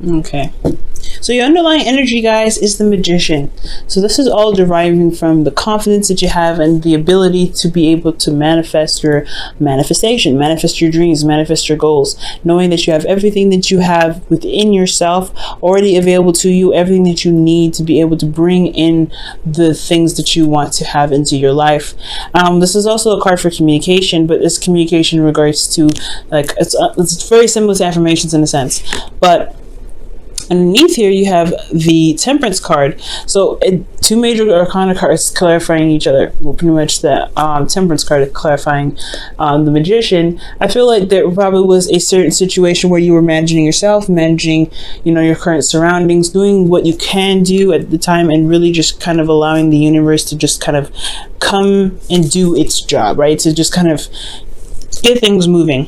Okay. So your underlying energy, guys, is the Magician. So this is all deriving from the confidence that you have and the ability to be able to manifest your manifestation, manifest your dreams, manifest your goals, knowing that you have everything that you have within yourself already available to you, everything that you need to be able to bring in the things that you want to have into your life. This is also a card for communication, but it's communication in regards to, like, it's very similar to affirmations in a sense, but underneath here you have the Temperance card. So two major arcana cards clarifying each other. Well, pretty much the Temperance card is clarifying the Magician. I feel like there probably was a certain situation where you were managing yourself, managing, you know, your current surroundings, doing what you can do at the time, and really just kind of allowing the universe to just kind of come and do its job, right? To just kind of get things moving.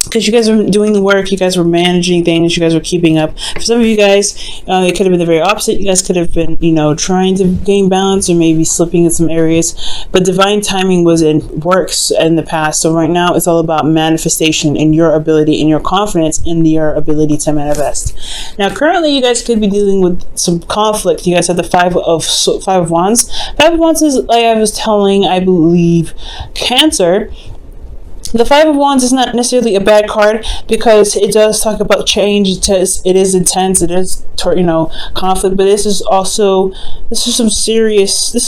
Because you guys were doing the work, you guys were managing things, you guys were keeping up. For some of you guys, it could have been the very opposite. You guys could have been, you know, trying to gain balance or maybe slipping in some areas. But divine timing was in works in the past. So right now, it's all about manifestation and your ability and your confidence in your ability to manifest. Now, currently, you guys could be dealing with some conflict. You guys have the Five of Wands. Five of Wands is, like I was telling, I believe, Cancer. The Five of Wands is not necessarily a bad card because it does talk about change. It is intense. It is, you know, conflict. But this is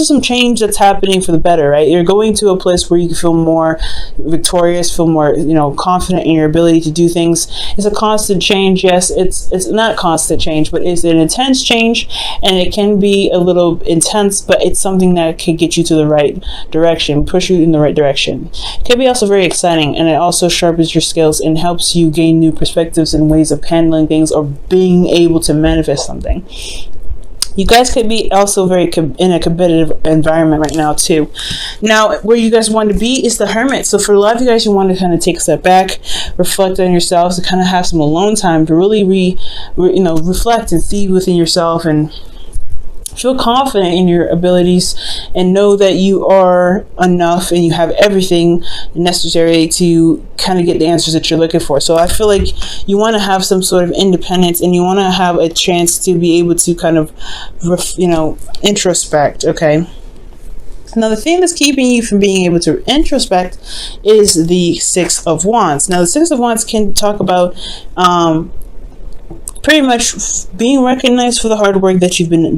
some change that's happening for the better, right? You're going to a place where you feel more victorious, feel more, you know, confident in your ability to do things. It's a constant change. Yes, it's not constant change, but it's an intense change, and it can be a little intense, but it's something that can get you to the right direction, push you in the right direction. It can be also very exciting. And it also sharpens your skills and helps you gain new perspectives and ways of handling things or being able to manifest something. You guys could be also very in a competitive environment right now too. Now, where you guys want to be is the Hermit. So for a lot of you guys, you want to kind of take a step back, reflect on yourselves, to kind of have some alone time to really reflect and see within yourself and feel confident in your abilities and know that you are enough and you have everything necessary to kind of get the answers that you're looking for. So I feel like you want to have some sort of independence and you want to have a chance to be able to kind of, introspect, okay? Now, the thing that's keeping you from being able to introspect is the Six of Wands. Now, the Six of Wands can talk about pretty much being recognized for the hard work that you've been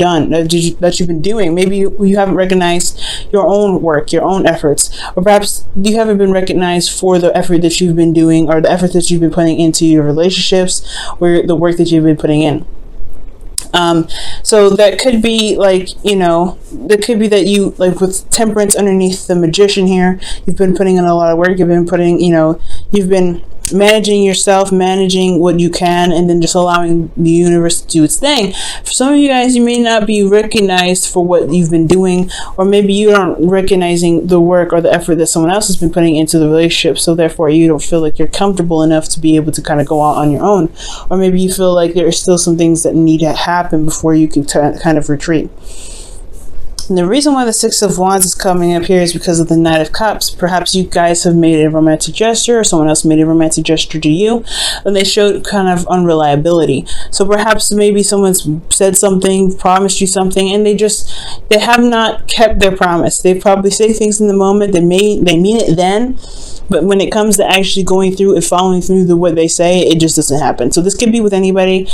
doing. Maybe you haven't recognized your own work, your own efforts, or perhaps you haven't been recognized for the effort that you've been doing or the effort that you've been putting into your relationships or the work that you've been putting in. So that could be like, that could be that you, like with Temperance underneath the Magician here, you've been putting in a lot of work, you've been managing yourself, managing what you can, and then just allowing the universe to do its thing. For some of you guys, you may not be recognized for what you've been doing, or maybe you aren't recognizing the work or the effort that someone else has been putting into the relationship, so therefore you don't feel like you're comfortable enough to be able to kind of go out on your own, or maybe you feel like there are still some things that need to happen before you can kind of retreat. And the reason why the Six of Wands is coming up here is because of the Knight of Cups. Perhaps you guys have made a romantic gesture, or someone else made a romantic gesture to you, and they showed kind of unreliability. So perhaps maybe someone's said something, promised you something, and they have not kept their promise. They probably say things in the moment, they mean it then, but when it comes to actually going through and following through what they say, it just doesn't happen. So this could be with anybody.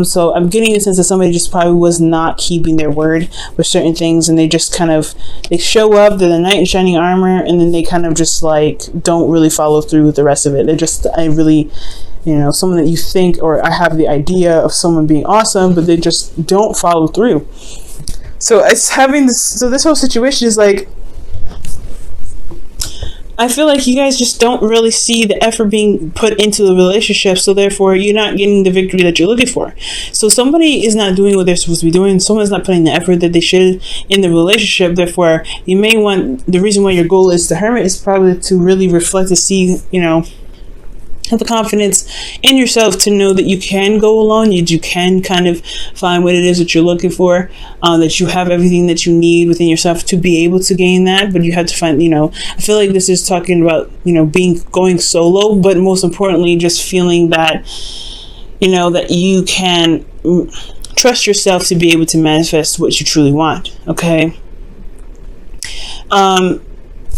So I'm getting a sense that somebody just probably was not keeping their word with certain things, and they just they show up, they're the knight in shining armor, and then they kind of just like don't really follow through with the rest of it. They're just someone that you think, or I have the idea of someone being awesome, but they just don't follow through. So it's having this. So this whole situation is like, I feel like you guys just don't really see the effort being put into the relationship, so therefore you're not getting the victory that you're looking for. So somebody is not doing what they're supposed to be doing. Someone's not putting the effort that they should in the relationship. Therefore, you may want, the reason why your goal is the Hermit is probably to really reflect, to see, have the confidence in yourself to know that you can go alone, you can kind of find what it is that you're looking for, that you have everything that you need within yourself to be able to gain that. But you have to find, I feel like this is talking about, going solo, but most importantly, just feeling that that you can trust yourself to be able to manifest what you truly want. Okay.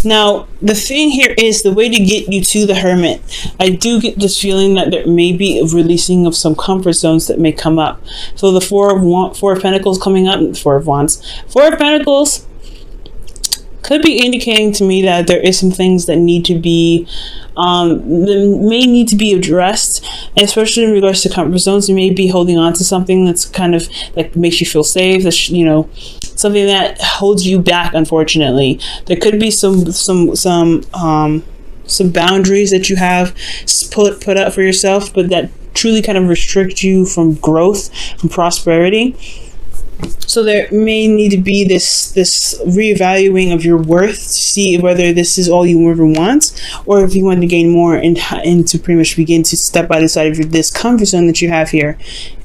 Now, the thing here is the way to get you to the Hermit. I do get this feeling that there may be a releasing of some comfort zones that may come up. So the Four of Pentacles coming up, Four of Wands. Four of Pentacles could be indicating to me that there is some things that need to be that may need to be addressed, especially in regards to comfort zones. You may be holding on to something that's kind of like makes you feel safe, that's something that holds you back. Unfortunately, there could be some boundaries that you have put up for yourself, but that truly kind of restrict you from growth, from prosperity. So there may need to be this reevaluating of your worth to see whether this is all you ever want, or if you want to gain more and to pretty much begin to step outside of this comfort zone that you have here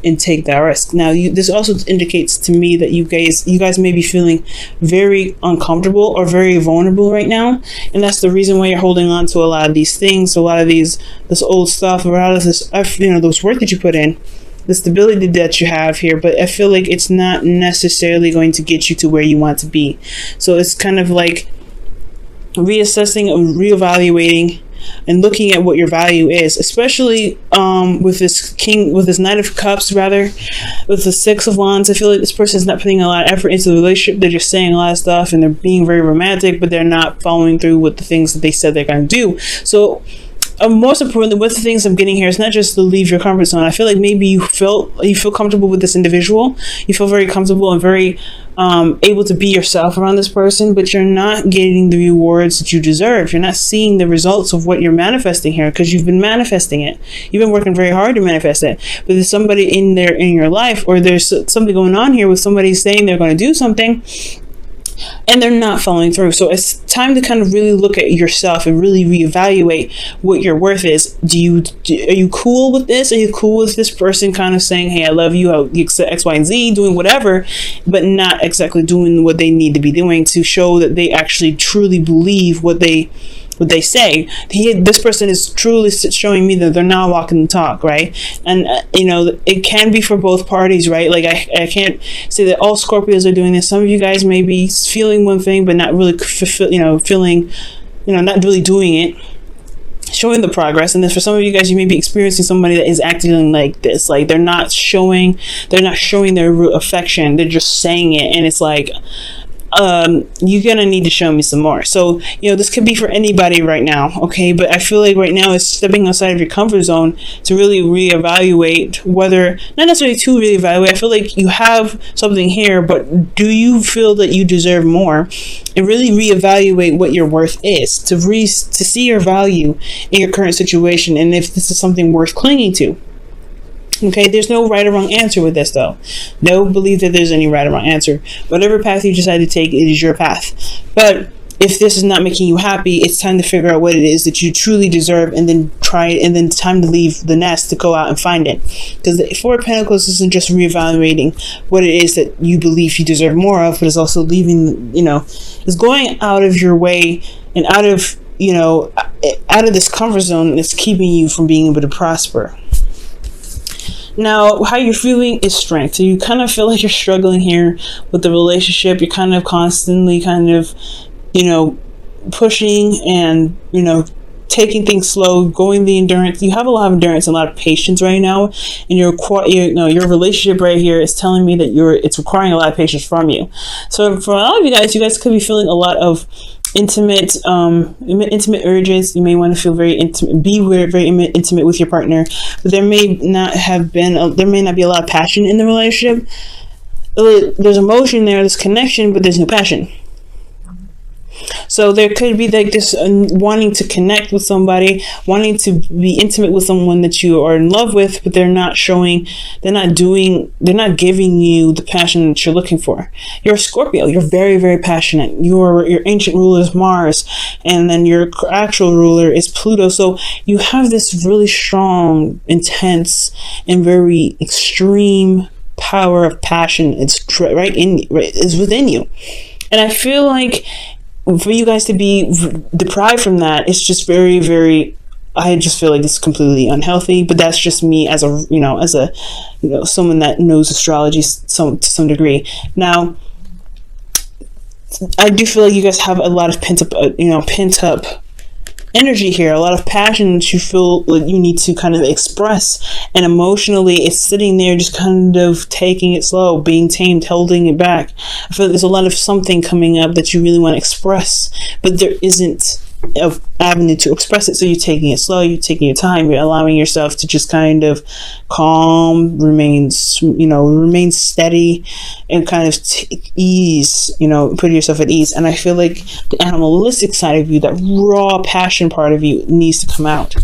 and take that risk. Now, this also indicates to me that you guys may be feeling very uncomfortable or very vulnerable right now, and that's the reason why you're holding on to a lot of these things, a lot of this old stuff, a lot of this those work that you put in, the stability that you have here. But I feel like it's not necessarily going to get you to where you want to be. So it's kind of like reassessing and reevaluating and looking at what your value is, especially with this Knight of Cups, rather, with the Six of Wands. I feel like this person is not putting a lot of effort into the relationship. They're just saying a lot of stuff and they're being very romantic, but they're not following through with the things that they said they're going to do. So most importantly, with the things I'm getting here, it's not just to leave your comfort zone. I feel like maybe you feel comfortable with this individual. You feel very comfortable and very able to be yourself around this person, but you're not getting the rewards that you deserve. You're not seeing the results of what you're manifesting here, because you've been manifesting it. You've been working very hard to manifest it. But there's somebody in your life, or there's something going on here with somebody saying they're going to do something, and they're not following through. So it's time to kind of really look at yourself and really reevaluate what your worth is. Are you cool with this? Are you cool with this person kind of saying, hey, I love you, you accept X, Y, and Z, doing whatever, but not exactly doing what they need to be doing to show that they actually truly believe what they say. This person is truly showing me that they're not walking the talk, right? And it can be for both parties, right? Like I can't say that all Scorpios are doing this. Some of you guys may be feeling one thing but not really feeling, not really doing it, showing the progress. And then for some of you guys, you may be experiencing somebody that is acting like this, like they're not showing their affection, they're just saying it, and it's like, you're gonna need to show me some more. So this could be for anybody right now, okay? But I feel like right now it's stepping outside of your comfort zone to really reevaluate, whether not necessarily to reevaluate. I feel like you have something here, but do you feel that you deserve more? And really reevaluate what your worth is, to see your value in your current situation, and if this is something worth clinging to. Okay, there's no right or wrong answer with this, though. Don't believe that there's any right or wrong answer. Whatever path you decide to take, it is your path. But if this is not making you happy, it's time to figure out what it is that you truly deserve, and then try it, and then it's time to leave the nest to go out and find it. Because the Four of Pentacles isn't just reevaluating what it is that you believe you deserve more of, but it's also leaving, it's going out of your way and out of this comfort zone that's keeping you from being able to prosper. Now, how you're feeling is strength. So you kind of feel like you're struggling here with the relationship. You're kind of constantly pushing and, taking things slow, going the endurance. You have a lot of endurance and a lot of patience right now. And your relationship right here is telling me that it's requiring a lot of patience from you. So for a lot of you guys could be feeling a lot of intimate urges. You may want to feel very intimate, very intimate with your partner, but there may not be a lot of passion in the relationship. There's emotion there, there's connection, but there's no passion. So there could be like this wanting to connect with somebody, wanting to be intimate with someone that you are in love with, but they're not giving you the passion that you're looking for. You're a Scorpio. You're very, very passionate. Your ancient ruler is Mars, and then your actual ruler is Pluto. So you have this really strong, intense, and very extreme power of passion. It's it's within you. And I feel like for you guys to be deprived from that, it's just very, very I just feel like it's completely unhealthy, but that's just me as a, someone that knows astrology to some degree. Now, I do feel like you guys have a lot of pent up energy here, a lot of passion that you feel like you need to kind of express, and emotionally it's sitting there just kind of taking it slow, being tamed, holding it back. I feel like there's a lot of something coming up that you really want to express, but there isn't an avenue to express it, so you're taking it slow, you're taking your time, you're allowing yourself to just kind of calm, remain steady, and kind of ease, put yourself at ease. And I feel like the animalistic side of you, that raw passion part of you, needs to come out.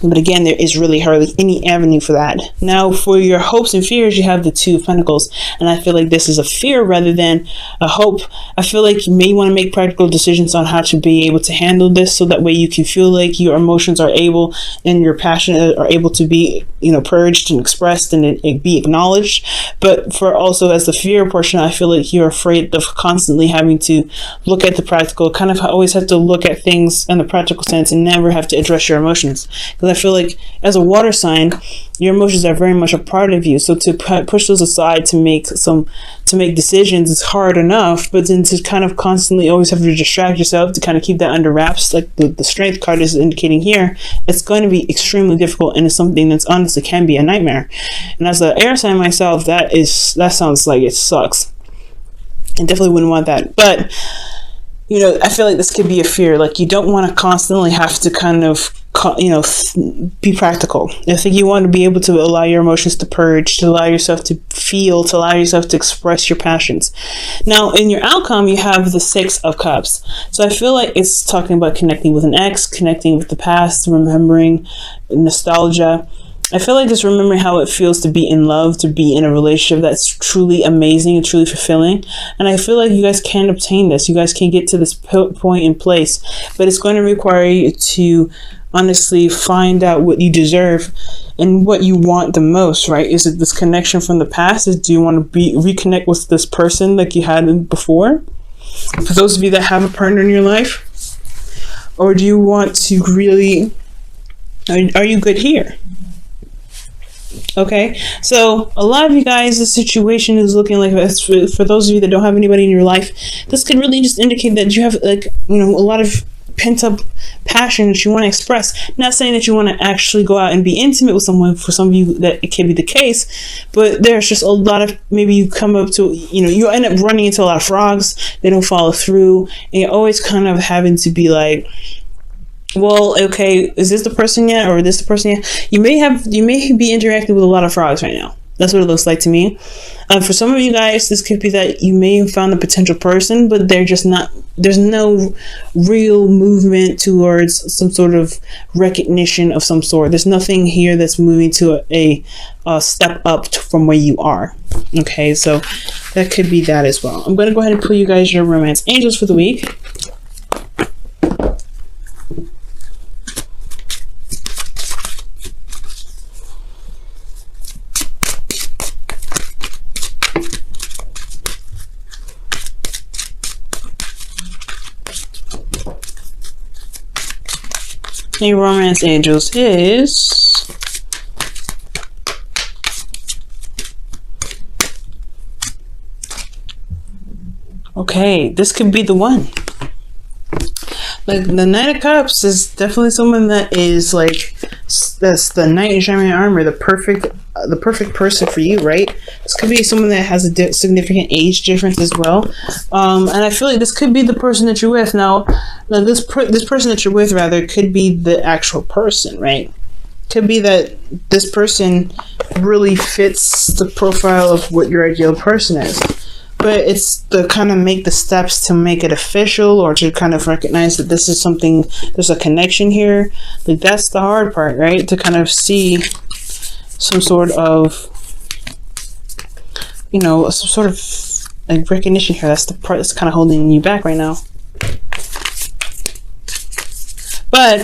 But again, there is really hardly any avenue for that. Now, for your hopes and fears, you have the Two of Pentacles. And I feel like this is a fear rather than a hope. I feel like you may want to make practical decisions on how to be able to handle this, so that way you can feel like your emotions are able, and your passion are able to be, purged and expressed, and it be acknowledged. But for also as the fear portion, I feel like you're afraid of constantly having to look at the practical, kind of always have to look at things in the practical sense and never have to address your emotions. I feel like as a water sign, your emotions are very much a part of you. So to push those aside to make decisions is hard enough, but then to kind of constantly always have to distract yourself to kind of keep that under wraps, like the Strength card is indicating here, it's going to be extremely difficult, and it's something that's honestly can be a nightmare. And as an air sign myself, that sounds like it sucks. I definitely wouldn't want that. But I feel like this could be a fear. Like, you don't want to constantly have to kind of be practical. I think you want to be able to allow your emotions to purge, to allow yourself to feel, to allow yourself to express your passions. Now, in your outcome, you have the Six of Cups. So I feel like it's talking about connecting with an ex, connecting with the past, remembering nostalgia. I feel like just remembering how it feels to be in love, to be in a relationship that's truly amazing and truly fulfilling. And I feel like you guys can obtain this. You guys can get to this point in place, but it's going to require you to honestly find out what you deserve and what you want the most, right? Is it this connection from the past? Do you want to reconnect with this person like you had before? For those of you that have a partner in your life, or do you want to really, are you good here? Okay, so a lot of you guys, the situation is looking like this. For those of you that don't have anybody in your life, this could really just indicate that you have a lot of pent up passion that you want to express. Not saying that you want to actually go out and be intimate with someone. For some of you that it can be the case, but there's just a lot of, maybe you come up to, you end up running into a lot of frogs. They don't follow through, and you're always kind of having to be like, well, okay, is this the person yet, or is this the person yet? You may be interacting with a lot of frogs right now. That's what it looks like to me. For some of you guys, this could be that you may have found a potential person, but they're just not, there's no real movement towards some sort of recognition of some sort. There's nothing here that's moving to a step up from where you are. Okay, so that could be that as well. I'm going to go ahead and pull you guys your romance angels for the week. Your romance angels is okay. This could be the one. Like, the Knight of Cups is definitely someone that is like, that's the knight in shining armor, the perfect person for you, right? This could be someone that has a significant age difference as well, and I feel like this could be the person that you're with. Now this person that you're with, rather, could be the actual person, right? Could be that this person really fits the profile of what your ideal person is. But it's to kind of make the steps to make it official, or to kind of recognize that this is something, there's a connection here. Like, that's the hard part, right? To kind of see some sort of, some sort of like recognition here. That's the part that's kind of holding you back right now. But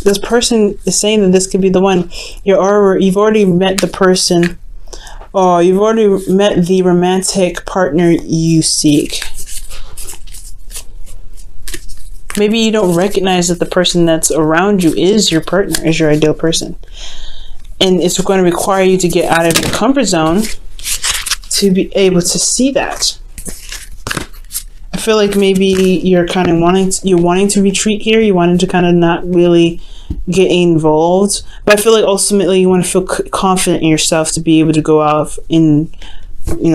this person is saying that this could be the one. You've already met the person. Oh, you've already met the romantic partner you seek. Maybe you don't recognize that the person that's around you is your partner, is your ideal person. And it's going to require you to get out of your comfort zone to be able to see that. I feel like maybe you're kind of wanting to retreat here. You wanting to kind of not really get involved. But I feel like ultimately you want to feel confident in yourself to be able to go out and,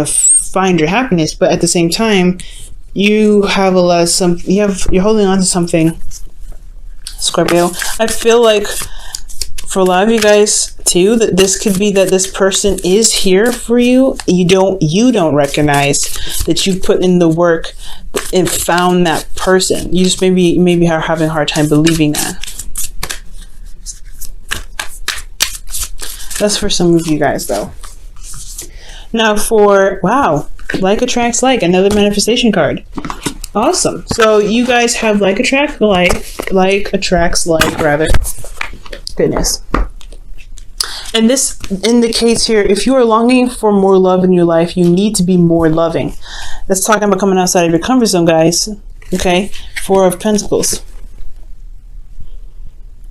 find your happiness. But at the same time, you have you're holding on to something, Scorpio. I feel like for a lot of you guys too, that this could be that this person is here for you. You don't recognize that you put in the work and found that person. You just maybe are having a hard time believing that. That's for some of you guys though. Now wow, like attracts like, another manifestation card. Awesome. So you guys have like attracts like rather. Goodness. And this indicates here, if you are longing for more love in your life, you need to be more loving. That's talking about coming outside of your comfort zone, guys. Okay? 4 of Pentacles.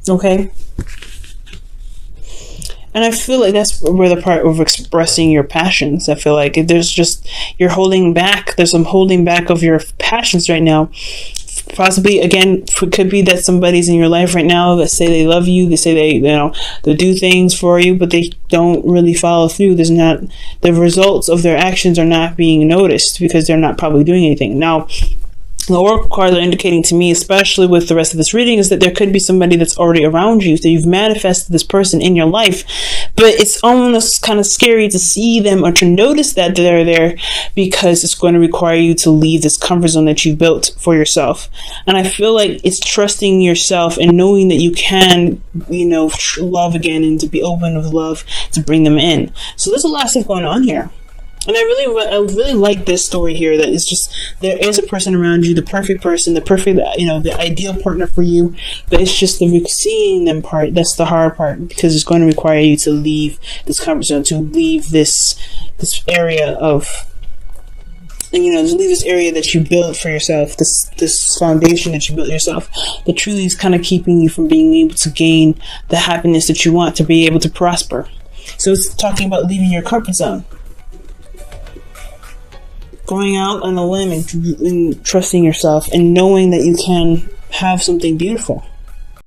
Okay? And I feel like that's where the part of expressing your passions. I feel like you're holding back. There's some holding back of your passions right now. Possibly, again, it could be that somebody's in your life right now that say they love you. They say they do things for you, but they don't really follow through. The results of their actions are not being noticed because they're not probably doing anything. Now, the oracle cards are indicating to me, especially with the rest of this reading, is that there could be somebody that's already around you. So you've manifested this person in your life, but it's almost kind of scary to see them or to notice that they're there, because it's going to require you to leave this comfort zone that you built for yourself. And I feel like it's trusting yourself and knowing that you can, love again, and to be open with love to bring them in. So there's a lot of stuff going on here. And I really like this story here, that it's just, there is a person around you, the perfect person, the ideal partner for you, but it's just the seeing them part, that's the hard part, because it's going to require you to leave this comfort zone, to leave this area of, to leave this area that you built for yourself, this foundation that you built yourself, that truly is kind of keeping you from being able to gain the happiness that you want, to be able to prosper. So it's talking about leaving your comfort zone. Going out on a limb and trusting yourself and knowing that you can have something beautiful.